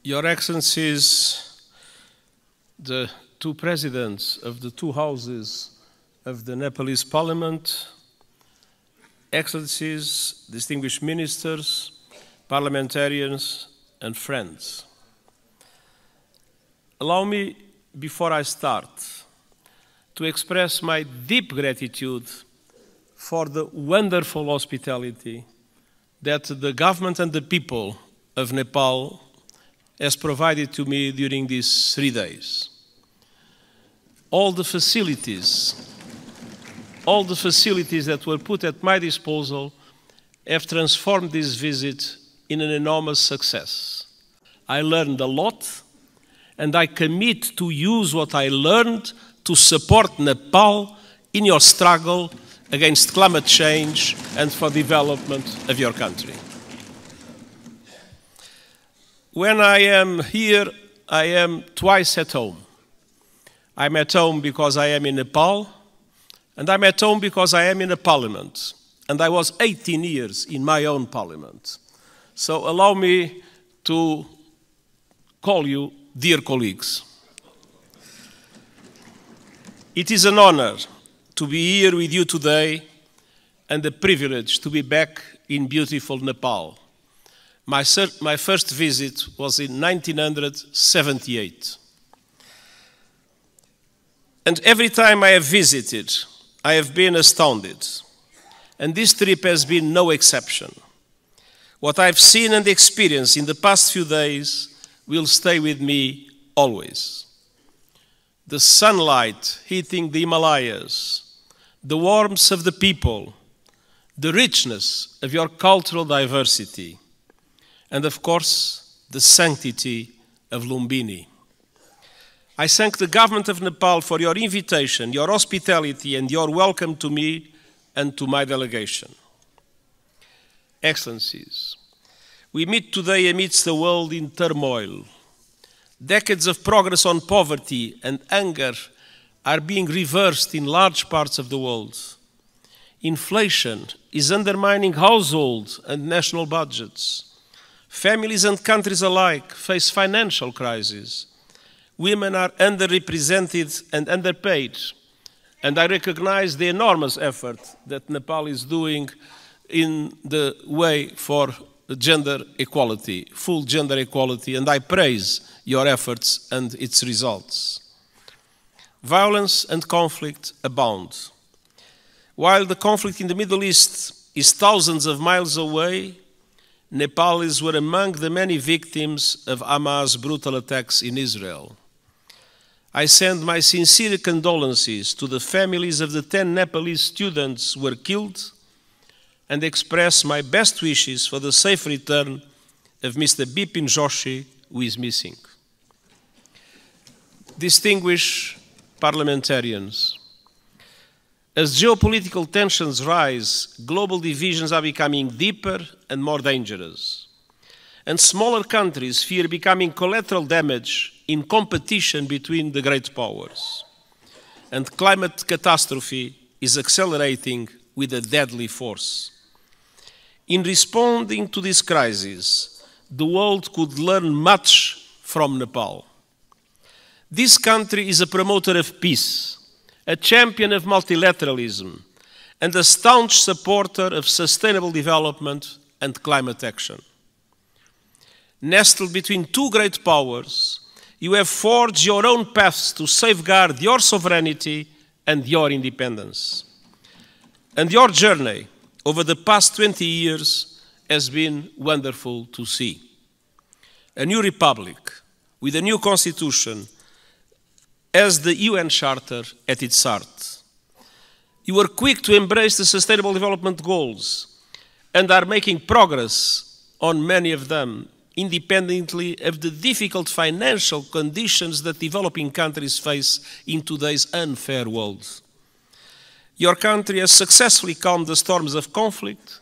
Your Excellencies, the two presidents of the two houses of the Nepalese Parliament, Excellencies, distinguished ministers, parliamentarians, and friends. Allow me, before I start, to express my deep gratitude for the wonderful hospitality that the government and the people of Nepal has provided to me during these 3 days. All the facilities that were put at my disposal have transformed this visit in an enormous success. I learned a lot, and I commit to use what I learned to support Nepal in your struggle against climate change and for development of your country. When I am here, I am twice at home. I'm at home because I am in Nepal, and I'm at home because I am in a parliament. And I was 18 years in my own parliament. So allow me to call you dear colleagues. It is an honor to be here with you today and a privilege to be back in beautiful Nepal. My first visit was in 1978. And every time I have visited, I have been astounded. And this trip has been no exception. What I've seen and experienced in the past few days will stay with me always. The sunlight hitting the Himalayas, the warmth of the people, the richness of your cultural diversity, and of course, the sanctity of Lumbini. I thank the government of Nepal for your invitation, your hospitality, and your welcome to me and to my delegation. Excellencies, we meet today amidst a world in turmoil. Decades of progress on poverty and hunger are being reversed in large parts of the world. Inflation is undermining household and national budgets. Families and countries alike face financial crises. Women are underrepresented and underpaid. And I recognize the enormous effort that Nepal is doing in the way for gender equality, full gender equality, and I praise your efforts and its results. Violence and conflict abound. While the conflict in the Middle East is thousands of miles away, Nepalis were among the many victims of Hamas' brutal attacks in Israel. I send my sincere condolences to the families of the 10 Nepalese students who were killed and express my best wishes for the safe return of Mr. Bipin Joshi, who is missing. Distinguished parliamentarians, as geopolitical tensions rise, global divisions are becoming deeper and more dangerous. And smaller countries fear becoming collateral damage in competition between the great powers. And climate catastrophe is accelerating with a deadly force. In responding to this crisis, the world could learn much from Nepal. This country is a promoter of peace, a champion of multilateralism, and a staunch supporter of sustainable development and climate action. Nestled between two great powers, you have forged your own paths to safeguard your sovereignty and your independence. And your journey over the past 20 years has been wonderful to see. A new republic with a new constitution has the UN Charter at its heart. You were quick to embrace the Sustainable Development Goals and are making progress on many of them, independently of the difficult financial conditions that developing countries face in today's unfair world. Your country has successfully calmed the storms of conflict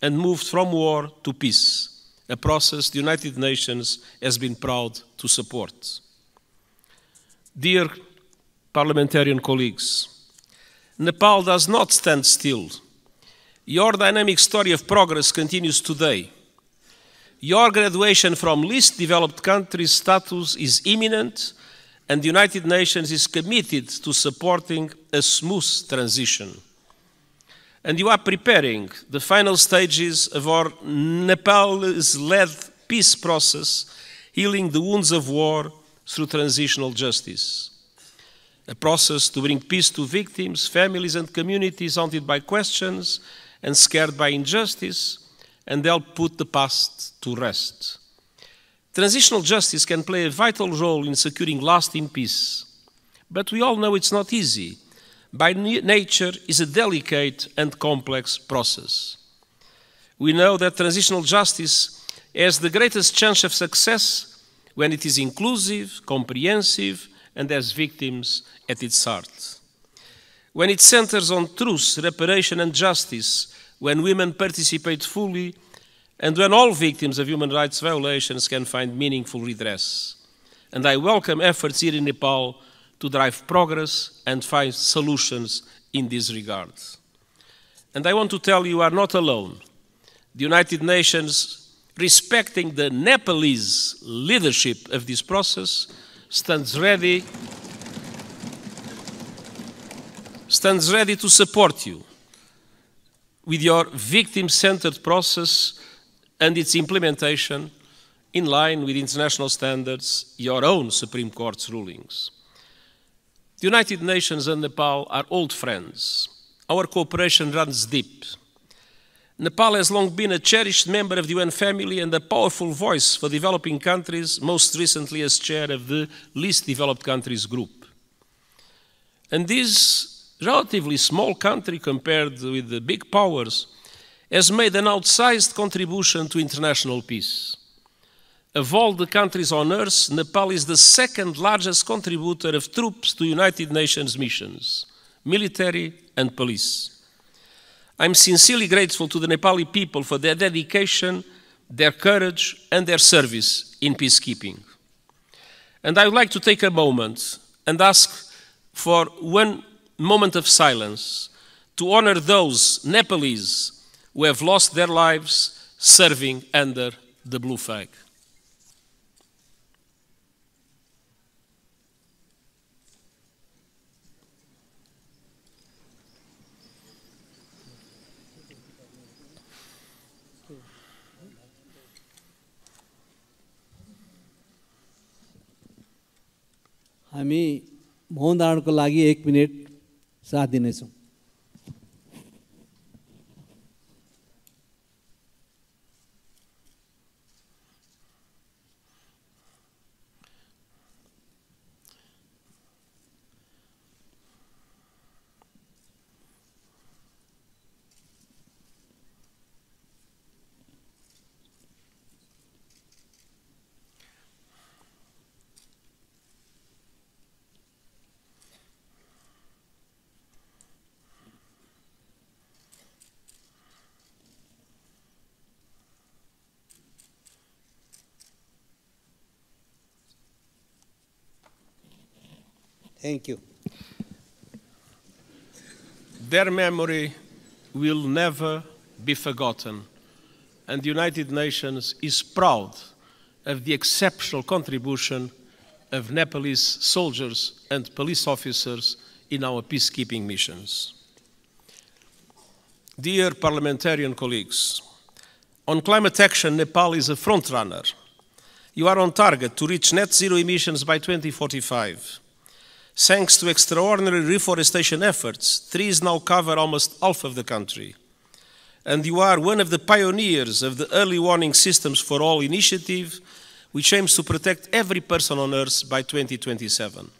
and moved from war to peace, a process the United Nations has been proud to support. Dear parliamentarian colleagues, Nepal does not stand still. Your dynamic story of progress continues today. Your graduation from least developed countries status is imminent, and the United Nations is committed to supporting a smooth transition. And you are preparing the final stages of our Nepal's-led peace process, healing the wounds of war through transitional justice. A process to bring peace to victims, families and communities haunted by questions and scared by injustice, and help put the past to rest. Transitional justice can play a vital role in securing lasting peace, but we all know it's not easy. By nature, is a delicate and complex process. We know that transitional justice has the greatest chance of success when it is inclusive, comprehensive, and has victims at its heart. When it centers on truth, reparation, and justice, when women participate fully, and when all victims of human rights violations can find meaningful redress. And I welcome efforts here in Nepal to drive progress and find solutions in this regard. And I want to tell you are not alone. The United Nations, respecting the Nepalese leadership of this process, stands ready to support you with your victim-centered process and its implementation in line with international standards, your own Supreme Court's rulings. The United Nations and Nepal are old friends. Our cooperation runs deep. Nepal has long been a cherished member of the UN family and a powerful voice for developing countries, most recently as chair of the Least Developed Countries Group. And this relatively small country compared with the big powers has made an outsized contribution to international peace. Of all the countries on Earth, Nepal is the second largest contributor of troops to United Nations missions, military and police. I'm sincerely grateful to the Nepali people for their dedication, their courage, and their service in peacekeeping. And I would like to take a moment and ask for one moment of silence to honor those Nepalese who have lost their lives serving under the blue flag. हामी मौन धारणको लागि 1 minute साथ दिनेछौं। Thank you. Their memory will never be forgotten, and the United Nations is proud of the exceptional contribution of Nepalese soldiers and police officers in our peacekeeping missions. Dear parliamentarian colleagues, on climate action, Nepal is a frontrunner. You are on target to reach net zero emissions by 2045. Thanks to extraordinary reforestation efforts, trees now cover almost half of the country. And you are one of the pioneers of the Early Warning Systems for All initiative, which aims to protect every person on Earth by 2027.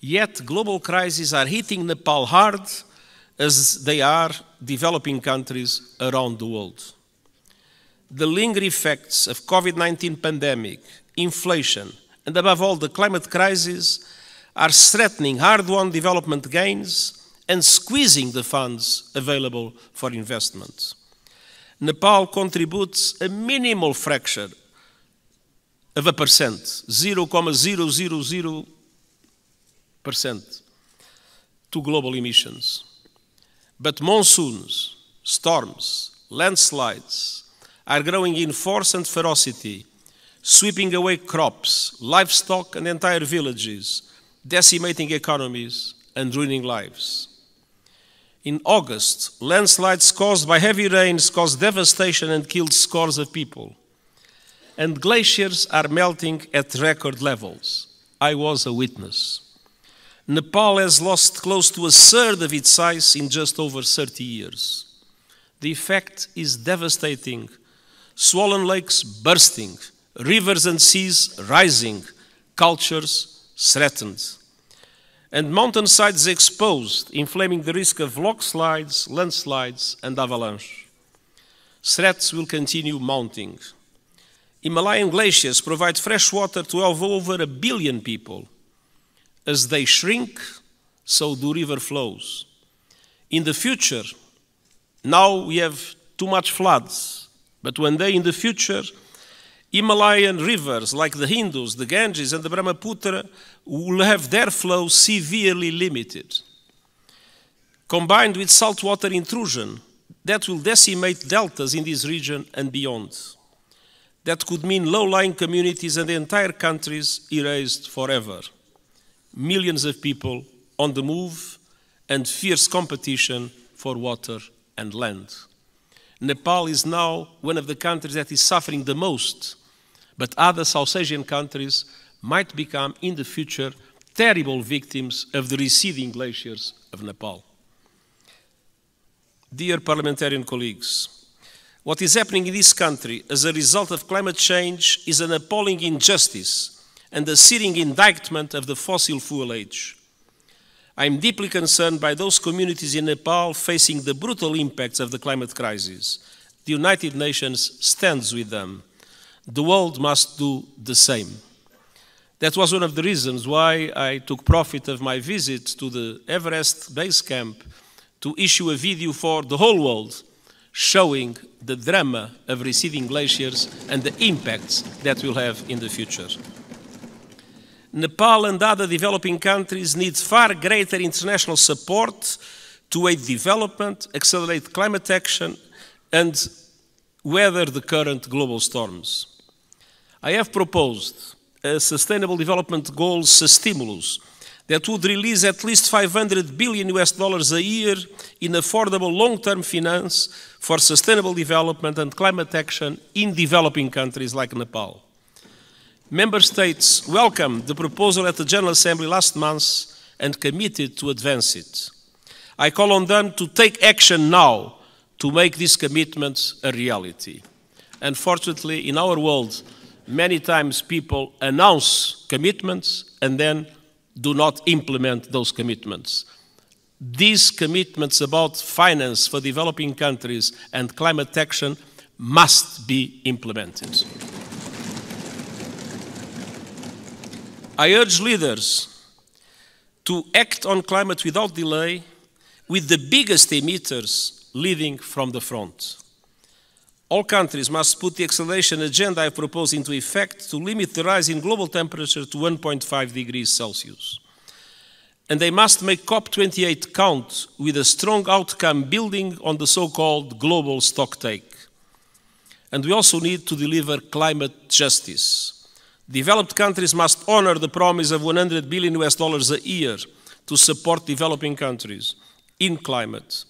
Yet, global crises are hitting Nepal hard, as they are developing countries around the world. The lingering effects of COVID-19 pandemic, inflation, and above all the climate crisis are threatening hard-won development gains and squeezing the funds available for investment. Nepal contributes a minimal fraction of a percent, 0.000%, to global emissions. But monsoons, storms, landslides, are growing in force and ferocity, sweeping away crops, livestock, and entire villages, decimating economies and ruining lives. In August, landslides caused by heavy rains caused devastation and killed scores of people. And glaciers are melting at record levels. I was a witness. Nepal has lost close to a third of its size in just over 30 years. The effect is devastating. Swollen lakes bursting, rivers and seas rising, cultures threatened, and mountainsides exposed, inflaming the risk of landslides, and avalanche. Threats will continue mounting. Himalayan glaciers provide fresh water to over 1 billion people. As they shrink, so do river flows. In the future, now we have too much floods, but one day in the future, Himalayan rivers like the Indus, the Ganges, and the Brahmaputra will have their flow severely limited. Combined with saltwater intrusion, that will decimate deltas in this region and beyond. That could mean low-lying communities and entire countries erased forever. Millions of people on the move and fierce competition for water and land. Nepal is now one of the countries that is suffering the most, but other South Asian countries might become in the future terrible victims of the receding glaciers of Nepal. Dear parliamentarian colleagues, what is happening in this country as a result of climate change is an appalling injustice and a searing indictment of the fossil fuel age. I am deeply concerned by those communities in Nepal facing the brutal impacts of the climate crisis. The United Nations stands with them. The world must do the same. That was one of the reasons why I took profit of my visit to the Everest base camp to issue a video for the whole world showing the drama of receding glaciers and the impacts that will have in the future. Nepal and other developing countries need far greater international support to aid development, accelerate climate action, and weather the current global storms. I have proposed a Sustainable Development Goals stimulus that would release at least $500 billion a year in affordable long-term finance for sustainable development and climate action in developing countries like Nepal. Member States welcomed the proposal at the General Assembly last month and committed to advance it. I call on them to take action now to make these commitments a reality. Unfortunately, in our world, many times people announce commitments and then do not implement those commitments. These commitments about finance for developing countries and climate action must be implemented. I urge leaders to act on climate without delay, with the biggest emitters leading from the front. All countries must put the acceleration agenda I propose into effect to limit the rise in global temperature to 1.5 degrees Celsius. And they must make COP28 count with a strong outcome building on the so-called global stocktake. And we also need to deliver climate justice. Developed countries must honor the promise of $100 billion a year to support developing countries in climate,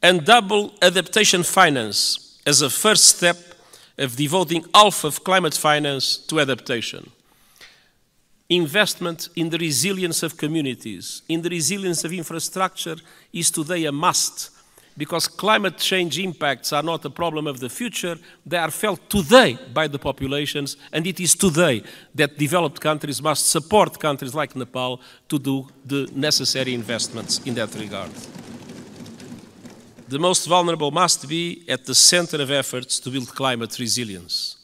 and double adaptation finance as a first step of devoting half of climate finance to adaptation. Investment in the resilience of communities, in the resilience of infrastructure is today a must, because climate change impacts are not a problem of the future, they are felt today by the populations, and it is today that developed countries must support countries like Nepal to do the necessary investments in that regard. The most vulnerable must be at the center of efforts to build climate resilience.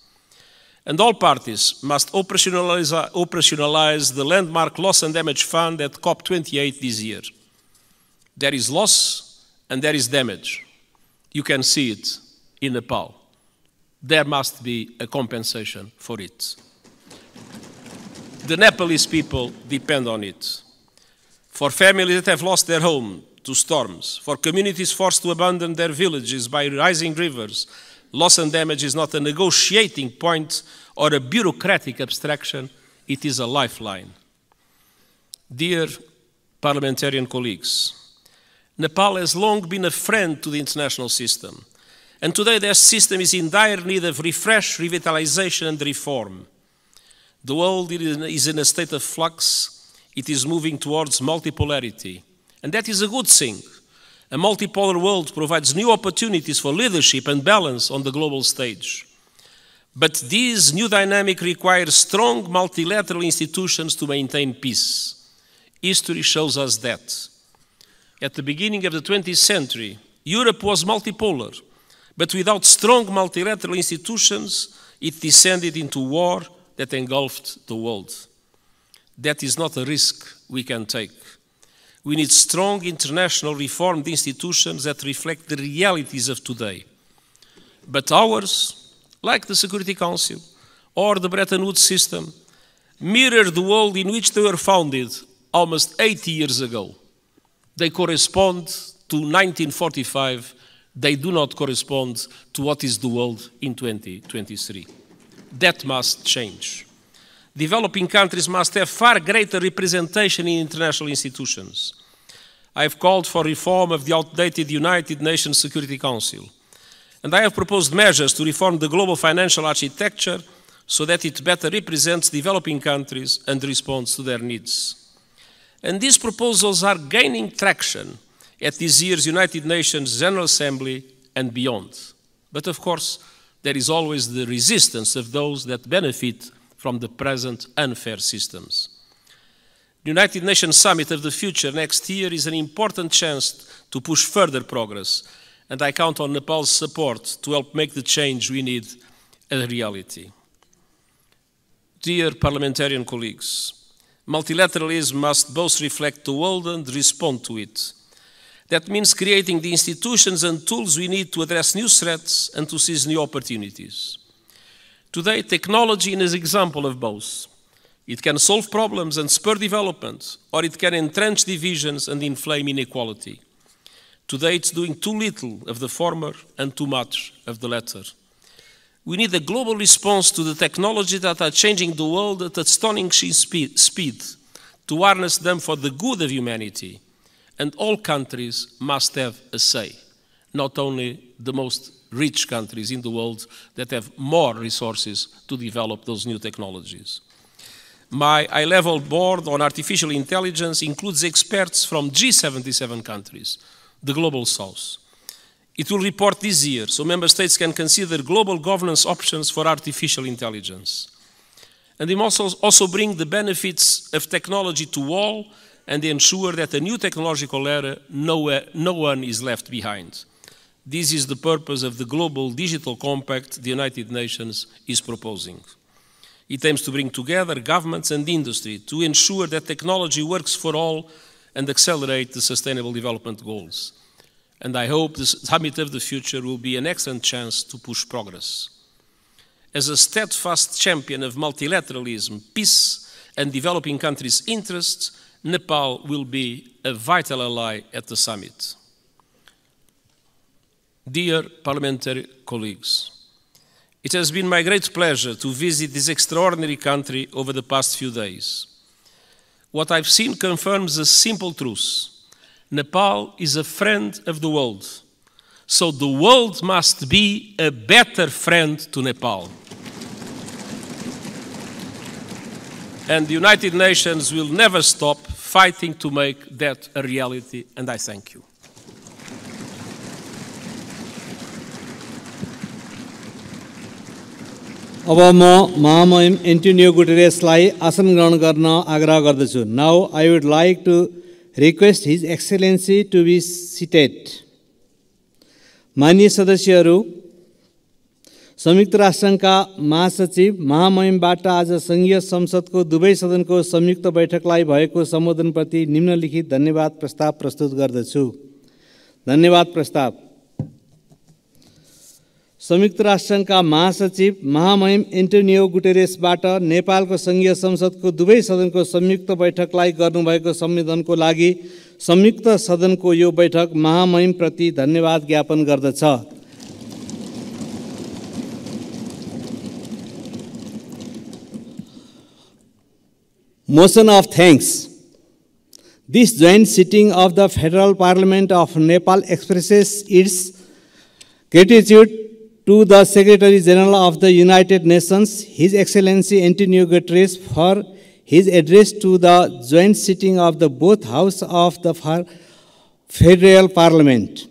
And all parties must operationalize the landmark loss and damage fund at COP28 this year. There is loss and there is damage. You can see it in Nepal. There must be a compensation for it. The Nepalese people depend on it. For families that have lost their home to storms, for communities forced to abandon their villages by rising rivers, Loss and damage is not a negotiating point or a bureaucratic abstraction, it is a lifeline. Dear parliamentarian colleagues, Nepal has long been a friend to the international system, and today their system is in dire need of refresh, revitalization and reform. The world is in a state of flux. It is moving towards multipolarity, and that is a good thing. A multipolar world provides new opportunities for leadership and balance on the global stage. But this new dynamic requires strong multilateral institutions to maintain peace. History shows us that. At the beginning of the 20th century, Europe was multipolar, but without strong multilateral institutions, it descended into war that engulfed the world. That is not a risk we can take. We need strong international reformed institutions that reflect the realities of today. But ours, like the Security Council or the Bretton Woods system, mirror the world in which they were founded almost 80 years ago. They correspond to 1945. They do not correspond to what is the world in 2023. That must change. Developing countries must have far greater representation in international institutions. I have called for reform of the outdated United Nations Security Council, and I have proposed measures to reform the global financial architecture so that it better represents developing countries and responds to their needs. And these proposals are gaining traction at this year's United Nations General Assembly and beyond. But of course, there is always the resistance of those that benefit from the present unfair systems. The United Nations Summit of the Future next year is an important chance to push further progress, and I count on Nepal's support to help make the change we need a reality. Dear parliamentarian colleagues, multilateralism must both reflect the world and respond to it. That means creating the institutions and tools we need to address new threats and to seize new opportunities. Today, technology is an example of both. It can solve problems and spur development, or it can entrench divisions and inflame inequality. Today, it's doing too little of the former and too much of the latter. We need a global response to the technologies that are changing the world at astonishing speed, to harness them for the good of humanity. And all countries must have a say, not only the most rich countries in the world that have more resources to develop those new technologies. My high-level board on artificial intelligence includes experts from G77 countries, the Global South. It will report this year, so member states can consider global governance options for artificial intelligence. And it must also bring the benefits of technology to all and ensure that a new technological era, no one is left behind. This is the purpose of the Global Digital Compact the United Nations is proposing. It aims to bring together governments and industry to ensure that technology works for all and accelerate the Sustainable Development Goals. And I hope the Summit of the Future will be an excellent chance to push progress. As a steadfast champion of multilateralism, peace, and developing countries' interests, Nepal will be a vital ally at the summit. Dear parliamentary colleagues, it has been my great pleasure to visit this extraordinary country over the past few days. What I've seen confirms a simple truth. Nepal is a friend of the world, so the world must be a better friend to Nepal. And the United Nations will never stop fighting to make that a reality, and I thank you. अब म महामहिम Antonio गुटेरेसलाई आसन ग्रहण गर्न आग्रह गर्दछु. Now I would like to request his excellency to be seated. माननीय सदस्यहरू, संयुक्त राष्ट्रसङ्घका महासचिव महामहिमबाट आज सङ्घीय संसदको दुवै सदनको संयुक्त बैठकलाई भएको सम्बोधनप्रति निम्नलिखित धन्यवाद प्रस्ताव प्रस्तुत गर्दछु. धन्यवाद प्रस्ताव. संयुक्त राष्ट्रसङ्घका महासचिव महामहिम एन्टोनियो गुटेरेसबाट नेपालको सङ्घीय संसदको दुवै सदनको संयुक्त बैठकलाई गर्नुभएको सम्बोधनको लागि संयुक्त सदनको यो बैठक महामहिमप्रति धन्यवाद ज्ञापन गर्दछ. Motion of thanks. This joint sitting of the Federal Parliament of Nepal expresses its gratitude to the Secretary General of the United Nations, His Excellency Antonio Guterres, for his address to the joint sitting of the both houses of the Federal Parliament.